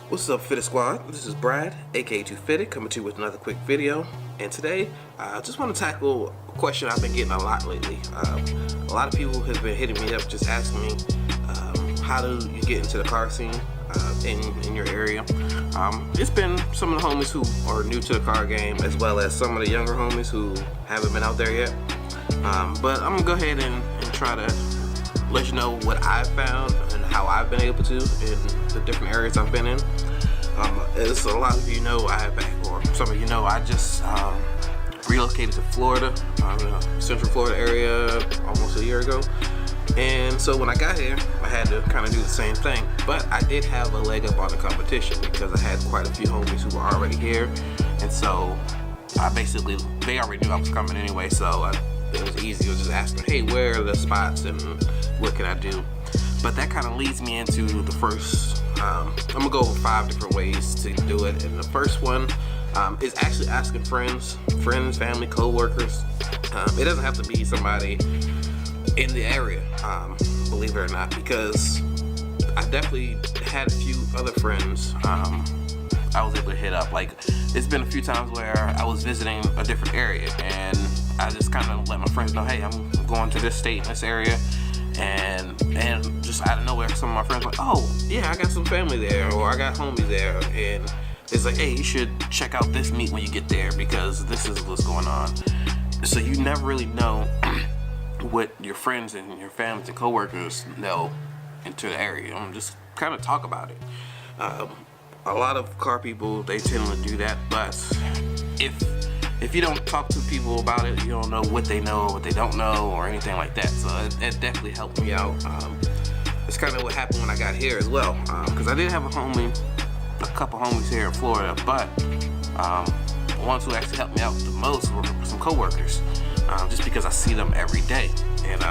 What's up, Fitted Squad? This is Brad, aka Too Fitted, coming to you with another quick video. And today, I just want to tackle a question I've been getting a lot lately. A lot of people have been hitting me up, just asking me, how do you get into the car scene in your area? It's been some of the homies who are new to the car game, as well as some of the younger homies who haven't been out there yet. But I'm gonna go ahead and try to let you know what I've found and how I've been able to in the different areas I've been in. As a lot of you know, or some of you know, I just relocated to Florida, Central Florida area, almost a year ago. And so when I got here, I had to kind of do the same thing, but I did have a leg up on the competition because I had quite a few homies who were already here, and so they already knew I was coming anyway, so it was easy. It was just asking, hey, where are the spots and what can I do? But that kind of leads me into the first, I'm gonna go over 5 different ways to do it. And the first one is actually asking friends, family, co-workers. It doesn't have to be somebody in the area, believe it or not, because I definitely had a few other friends I was able to hit up. Like, it's been a few times where I was visiting a different area and I just kind of let my friends know, hey, I'm going to this state in this area, and just out of nowhere, some of my friends were like, oh yeah, I got some family there, or I got homies there, and it's like, hey, you should check out this meet when you get there because this is what's going on. So you never really know what your friends and your families and coworkers know into the area. Just kind of talk about it. A lot of car people, they tend to do that, but if you don't talk to people about it, you don't know what they know or what they don't know or anything like that. So it definitely helped me out. It's kind of what happened when I got here as well, because I did have a couple homies here in Florida, but the ones who actually helped me out the most were some coworkers, just because I see them every day. And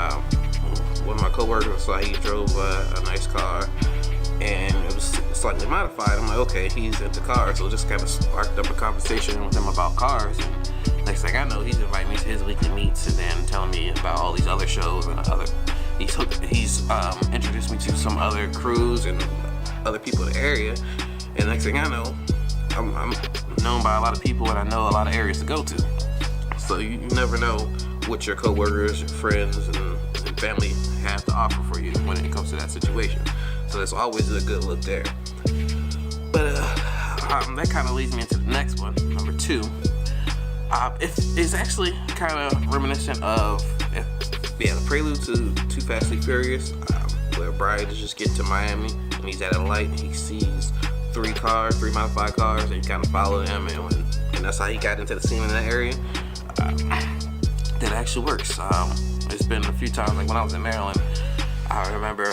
one of my coworkers saw he drove a nice car, and it was slightly modified. I'm like, okay, he's into cars, so it just kind of sparked up a conversation with him about cars. And next thing I know, he's inviting me to his weekly meets, and then telling me about all these other shows and he's introduced me to some other crews and other people in the area. And next thing I know, I'm known by a lot of people, and I know a lot of areas to go to. So you never know what your coworkers, your friends, and family have to offer for you when it comes to that situation. So that's always a good look there. But that kind of leads me into the next one, number 2. It's actually kind of reminiscent of the prelude to Too Fastly Furious, where Brian is just getting to Miami and he's at a light and he sees 3 modified cars, and he kind of followed them, and that's how he got into the scene in that area. That actually works. It's been a few times, like when I was in Maryland, I remember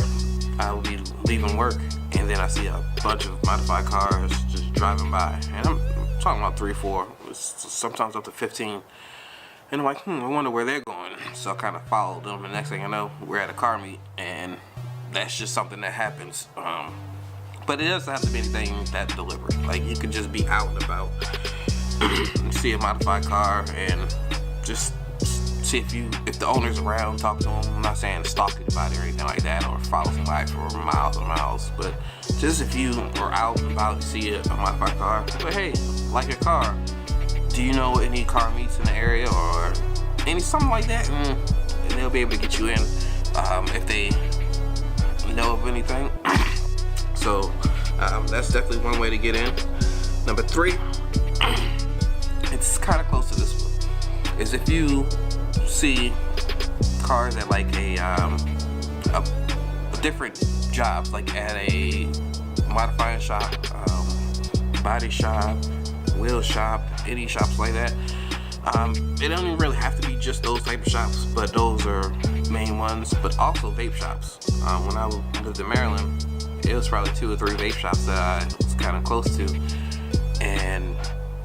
I would be leaving work and then I see a bunch of modified cars just driving by, and I'm talking about 3, 4, sometimes up to 15, and I'm like, I wonder where they're going. So I kind of followed them, and next thing I know, we're at a car meet, and that's just something that happens. But it doesn't have to be anything that deliberate. Like, you could just be out and about and see a modified car and just see if the owner's around, talk to them. I'm not saying stalk anybody or anything like that, or follow somebody for miles and miles, but just if you are out and about, you see a modified car, but hey, like your car, do you know any car meets in the area or something like that? And they'll be able to get you in if they know of anything. So that's definitely one way to get in. Number 3, it's kind of close to this one, is if you see cars at like a different jobs, like at a modifying shop, body shop, wheel shop, any shops like that. It don't even really have to be just those type of shops, but those are main ones. But also vape shops. When I lived in Maryland, it was probably 2 or 3 vape shops that I was kind of close to, and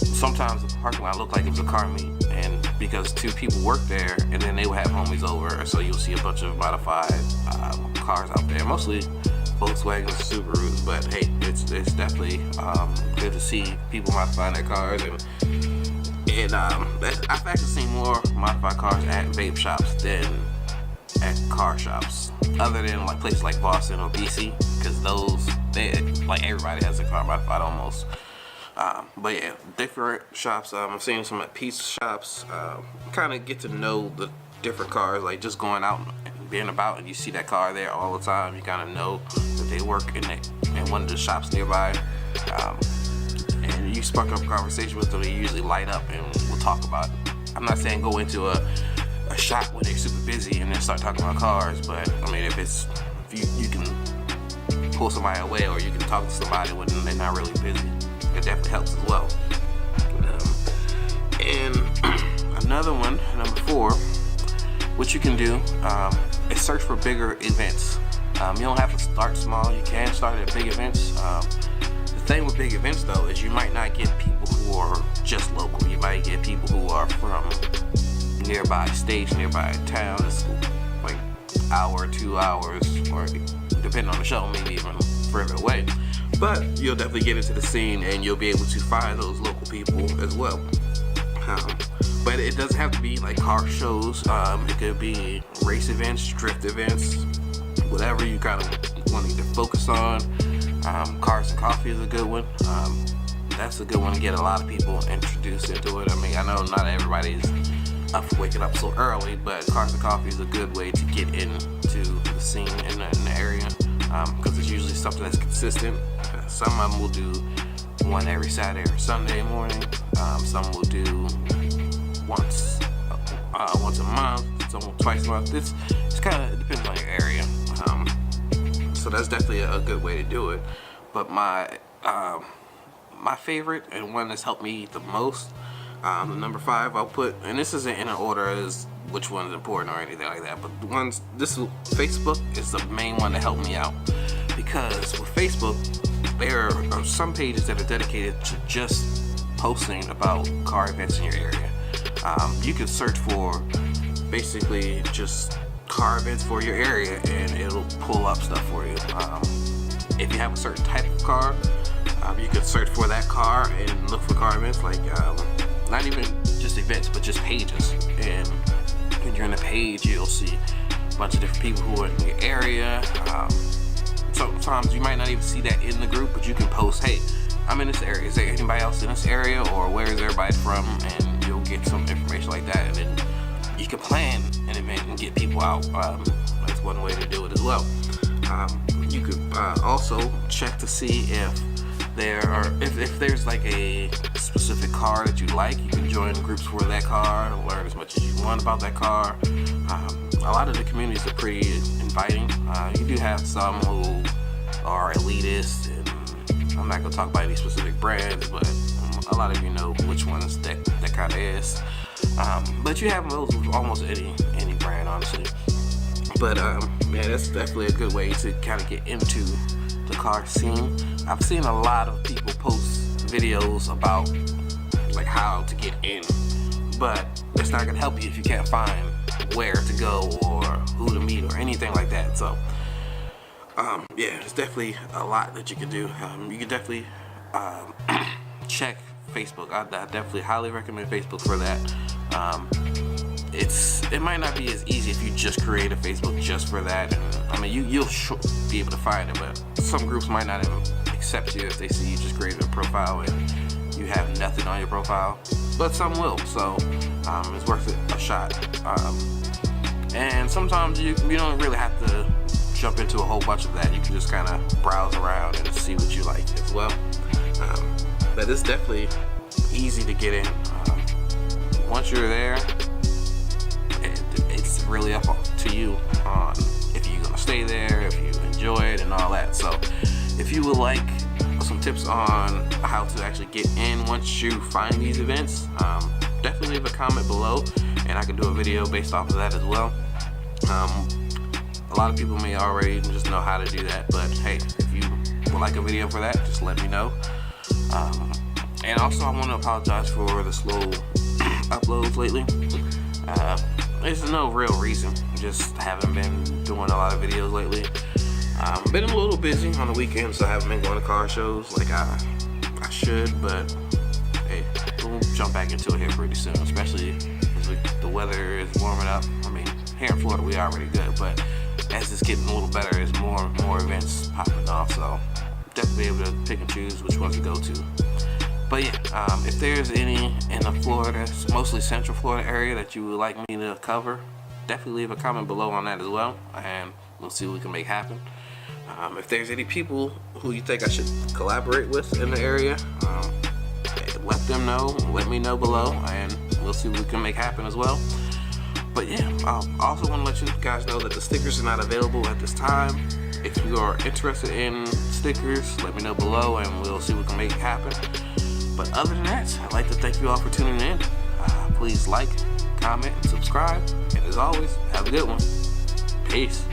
sometimes the parking lot looked like it was a car meet, and because 2 people worked there, and then they would have homies over, so you'll see a bunch of modified cars out there, mostly Volkswagens, Subarus. But hey, it's definitely good to see people modifying their cars, and I've actually seen more modified cars at vape shops than at car shops, other than like places like Boston or BC, because those like everybody has a car modified almost. But yeah, different shops. I'm seeing some at pizza shops. Kind of get to know the different cars, like just going out and being about, and you see that car there all the time. You kind of know that they work in one of the shops nearby. And you spark up a conversation with them, they usually light up and we'll talk about it. I'm not saying go into a shop where they're super busy and then start talking about cars, but I mean, if you can pull somebody away or you can talk to somebody when they're not really busy, it definitely helps as well. And another one, number 4, what you can do is search for bigger events. You don't have to start small, you can start at big events. The thing with big events though is you might not get people who are just local. You might get people who are from nearby states, nearby town. It's like hour, 2 hours, or depending on the show, maybe even further away. But you'll definitely get into the scene and you'll be able to find those local people as well. But it doesn't have to be like car shows. It could be race events, drift events, whatever you kind of want to focus on. Cars and Coffee is a good one. That's a good one to get a lot of people introduced into it. I mean, I know not everybody's up for waking up so early, but Cars and Coffee is a good way to get into the scene in the area, because it's usually something that's consistent. Some of them will do one every Saturday or Sunday morning. Some will do once a month, some twice a month. It's kind of depends on your area. So that's definitely a good way to do it. But my favorite and one that's helped me the most, the number 5 I'll put, and this isn't in an order as which one is important or anything like that, but Facebook is the main one that helped me out, because with Facebook there are some pages that are dedicated to just posting about car events in your area. You can search for basically just car events for your area and it'll pull up stuff for you. If you have a certain type of car, you can search for that car and look for car events, like not even just events but just pages. And when you're in a page, you'll see a bunch of different people who are in your area. Sometimes you might not even see that in the group, but you can post, hey, I'm in this area, is there anybody else in this area, or where is everybody from, and you'll get some information like that. And then you can plan an event and get people out. That's one way to do it as well. You could also check to see if there's like a specific car that you like. You can join groups for that car and learn as much as you want about that car. A lot of the communities are pretty inviting. You do have some who are elitist, and I'm not gonna talk about any specific brands, but a lot of you know which ones that kind of is. But you have those with almost any brand, honestly. But man, that's definitely a good way to kind of get into the car scene. I've seen a lot of people post videos about like how to get in, but it's not gonna help you if you can't find where to go or who to meet or anything like that. So yeah, it's definitely a lot that you can do. You can definitely check Facebook. I definitely highly recommend Facebook for that. It might not be as easy if you just create a Facebook just for that. And, I mean, you'll be able to find it, but some groups might not even accept you if they see you just created a profile and you have nothing on your profile. But some will, so it's worth it a shot. And sometimes you don't really have to jump into a whole bunch of that. You can just kind of browse around and see what you like as well. But it's definitely easy to get in. Once you're there, it's really up to you on if you're gonna stay there, if you enjoy it and all that. So if you would like some tips on how to actually get in once you find these events, definitely leave a comment below and I can do a video based off of that as well. A lot of people may already just know how to do that, but hey, if you would like a video for that, just let me know. And also I want to apologize for the slow uploads lately. There's no real reason, just haven't been doing a lot of videos lately. Been a little busy on the weekends, so I haven't been going to car shows like I should, but hey, we'll jump back into it here pretty soon, especially as the weather is warming up. I mean, here in Florida we already good, but as it's getting a little better, there's more events popping off, so definitely be able to pick and choose which ones to go to. But yeah, if there's any in the Florida, mostly Central Florida area that you would like me to cover, definitely leave a comment below on that as well, and we'll see what we can make happen. If there's any people who you think I should collaborate with in the area, let them know, let me know below, and we'll see what we can make happen as well. But yeah, I also want to let you guys know that the stickers are not available at this time. If you are interested in stickers, let me know below and we'll see what we can make happen. But other than that, I'd like to thank you all for tuning in. Please like, comment, and subscribe. And as always, have a good one. Peace.